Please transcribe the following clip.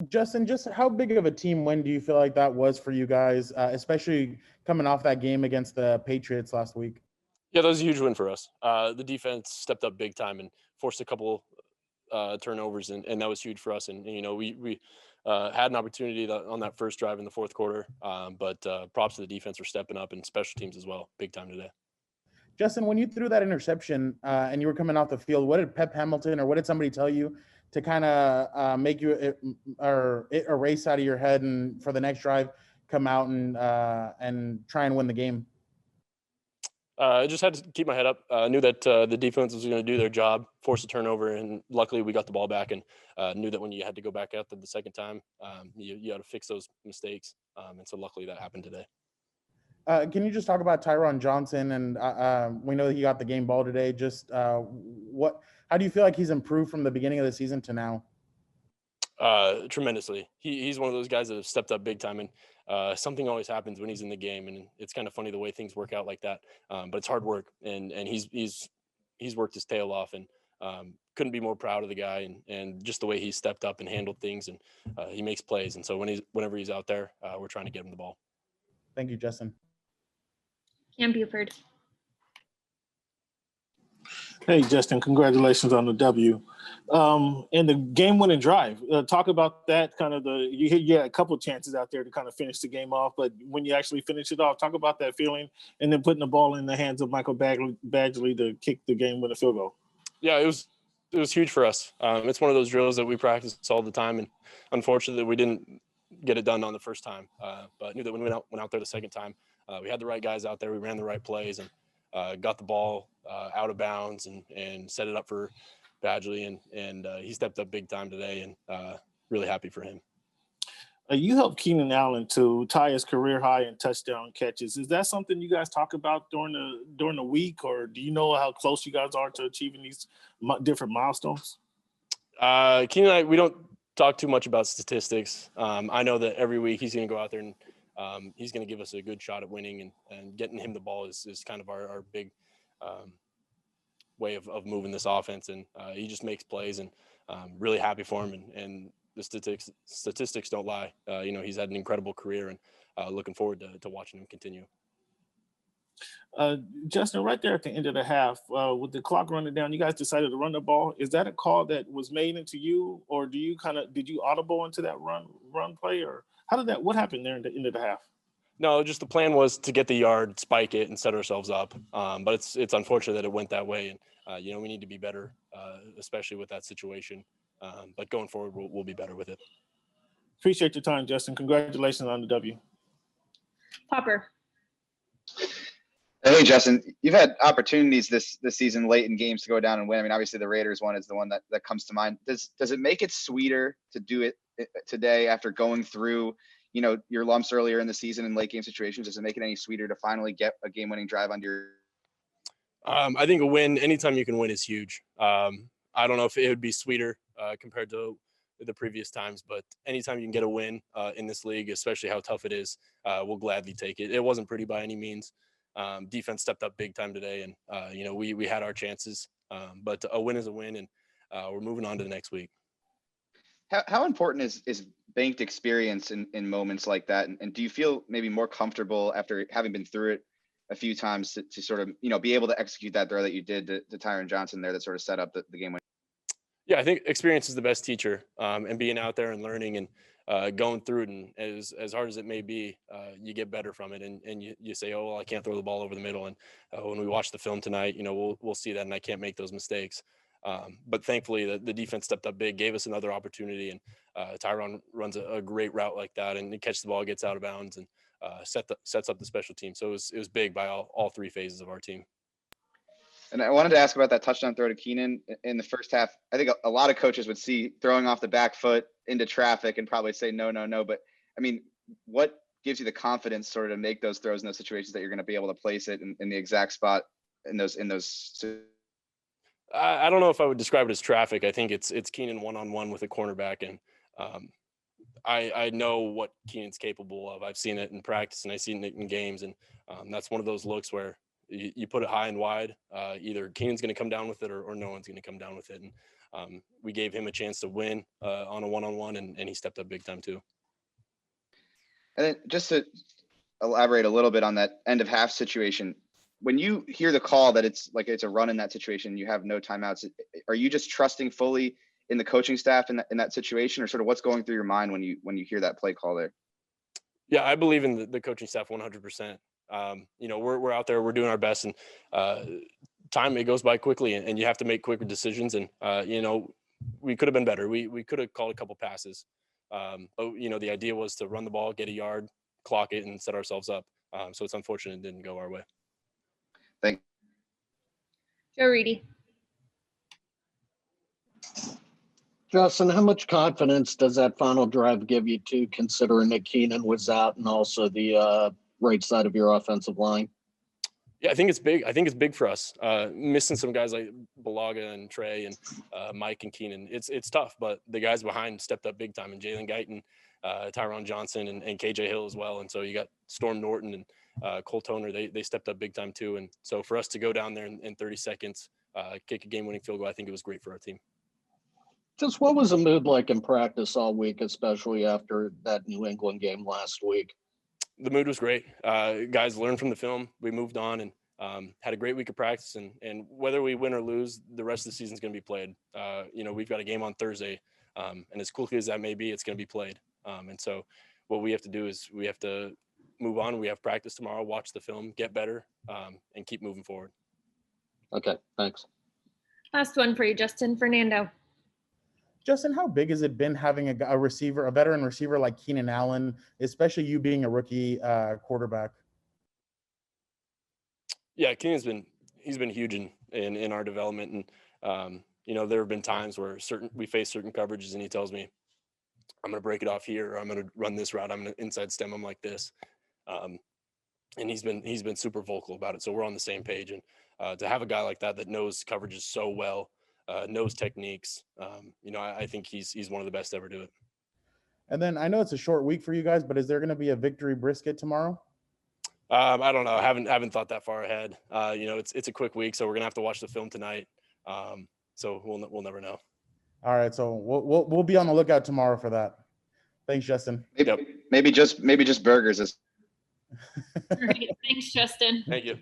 Justin, just how big of a team win do you feel like that was for you guys, especially coming off that game against the Patriots last week? Yeah, that was a huge win for us. The defense stepped up big time and forced a couple turnovers, and that was huge for us. And we had an opportunity on that first drive in the fourth quarter, but props to the defense for stepping up and special teams as well, big time today. Justin, when you threw that interception and you were coming off the field, what did Pep Hamilton or what did somebody tell you to kind of make you erase out of your head and for the next drive come out and try and win the game? I just had to keep my head up. I knew that the defense was going to do their job, force a turnover, and luckily we got the ball back and knew that when you had to go back out the second time, you had to fix those mistakes. And so luckily that happened today. Can you just talk about Tyron Johnson? And we know that he got the game ball today. Just how do you feel like he's improved from the beginning of the season to now? Tremendously. He's one of those guys that have stepped up big time, and something always happens when he's in the game, and it's kind of funny the way things work out like that. But it's hard work, and he's worked his tail off, and couldn't be more proud of the guy, and just the way he stepped up and handled things, and he makes plays, and so whenever he's out there, we're trying to get him the ball. Thank you, Justin. Cam Buford. Hey, Justin, congratulations on the W. And the game-winning drive. Talk about that, kind of you had a couple of chances out there to kind of finish the game off, but when you actually finish it off, talk about that feeling and then putting the ball in the hands of Michael Badgley to kick the game-winning field goal. Yeah, it was huge for us. It's one of those drills that we practice all the time, and unfortunately we didn't get it done on the first time, but knew that when we went out there the second time, we had the right guys out there, we ran the right plays, and got the ball out of bounds and set it up for Badgley, and he stepped up big time today, and really happy for him. You helped Keenan Allen to tie his career high in touchdown catches. Is that something you guys talk about during the week, or do you know how close you guys are to achieving these different milestones? Keenan and I, we don't talk too much about statistics. I know that every week he's going to go out there and he's going to give us a good shot at winning, and getting him the ball is kind of our big way of moving this offense. And he just makes plays, and really happy for him. And the statistics don't lie. He's had an incredible career, and looking forward to watching him continue. Justin, right there at the end of the half, with the clock running down, you guys decided to run the ball. Is that a call that was made into you, or did you audible into that run play, or what happened there in the end of the half? No, just the plan was to get the yard, spike it, and set ourselves up. But it's unfortunate that it went that way, and we need to be better, especially with that situation. But going forward, we'll be better with it. Appreciate your time, Justin. Congratulations on the W. Popper. Hey, Justin, you've had opportunities this season late in games to go down and win. I mean, obviously the Raiders one is the one that comes to mind. Does it make it sweeter to do it today after going through, your lumps earlier in the season in late game situations? Does it make it any sweeter to finally get a game-winning drive under your? I think a win, anytime you can win, is huge. I don't know if it would be sweeter compared to the previous times, but anytime you can get a win in this league, especially how tough it is, we'll gladly take it. It wasn't pretty by any means. Defense stepped up big time today, and we had our chances, but a win is a win, and we're moving on to the next week. How important is banked experience in moments like that? And do you feel maybe more comfortable after having been through it a few times to sort of, be able to execute that throw that you did to Tyron Johnson there that sort of set up the game win? Yeah, I think experience is the best teacher, and being out there and learning and going through it, and as hard as it may be, you get better from it, and you say, oh, well, I can't throw the ball over the middle. And when we watch the film tonight, we'll see that, and I can't make those mistakes. But thankfully the defense stepped up big, gave us another opportunity, and Tyron runs a great route like that, and he catches the ball, gets out of bounds, and sets up the special team. So it was big by all three phases of our team. And I wanted to ask about that touchdown throw to Keenan in the first half. I think a lot of coaches would see throwing off the back foot into traffic and probably say, no. But I mean, what gives you the confidence sort of to make those throws in those situations that you're going to be able to place it in the exact spot in those? I don't know if I would describe it as traffic. I think it's Keenan one-on-one with a cornerback, and I know what Keenan's capable of. I've seen it in practice, and I've seen it in games, and that's one of those looks where you put it high and wide. Either Keenan's going to come down with it or no one's going to come down with it. And we gave him a chance to win on a one-on-one, and he stepped up big time too. And then just to elaborate a little bit on that end of half situation, when you hear the call that it's a run in that situation, you have no timeouts, are you just trusting fully in the coaching staff in that situation, or sort of what's going through your mind when you hear that play call there? Yeah, I believe in the coaching staff 100%. We're out there, we're doing our best, and time, it goes by quickly, and you have to make quicker decisions. And we could have been better. We could have called a couple passes, but the idea was to run the ball, get a yard, clock it, and set ourselves up. So it's unfortunate it didn't go our way. Thank Joe Reedy. Justin, how much confidence does that final drive give you too, considering that Keenan was out and also the right side of your offensive line? Yeah, I think it's big. I think it's big for us. Missing some guys like Balaga and Trey and Mike and Keenan, it's tough. But the guys behind stepped up big time, and Jalen Guyton, Tyron Johnson, and KJ Hill as well. And so you got Storm Norton and Cole Toner. They stepped up big time too. And so for us to go down there in 30 seconds, kick a game-winning field goal, I think it was great for our team. Just what was the mood like in practice all week, especially after that New England game last week? The mood was great. Guys learned from the film. We moved on and had a great week of practice. And whether we win or lose, the rest of the season is going to be played. We've got a game on Thursday, and as quickly as that may be, it's going to be played. And so what we have to do is we have to move on. We have practice tomorrow, watch the film, get better, and keep moving forward. Okay, thanks. Last one for you, Justin. Fernando. Justin, how big has it been having a veteran receiver like Keenan Allen, especially you being a rookie quarterback? Yeah, Keenan's been huge in our development, and there have been times where we face certain coverages, and he tells me, "I'm going to break it off here, or I'm going to run this route. I'm going to inside stem him like this," and he's been super vocal about it. So we're on the same page, and to have a guy like that knows coverages so well. Knows techniques. I think he's one of the best to ever do it. And then I know it's a short week for you guys, but is there going to be a victory brisket tomorrow? I don't know. I haven't thought that far ahead. It's a quick week, so we're gonna have to watch the film tonight. So we'll never know. All right, so we'll be on the lookout tomorrow for that. Thanks, Justin. Maybe just burgers. All right. Thanks, Justin. Thank you.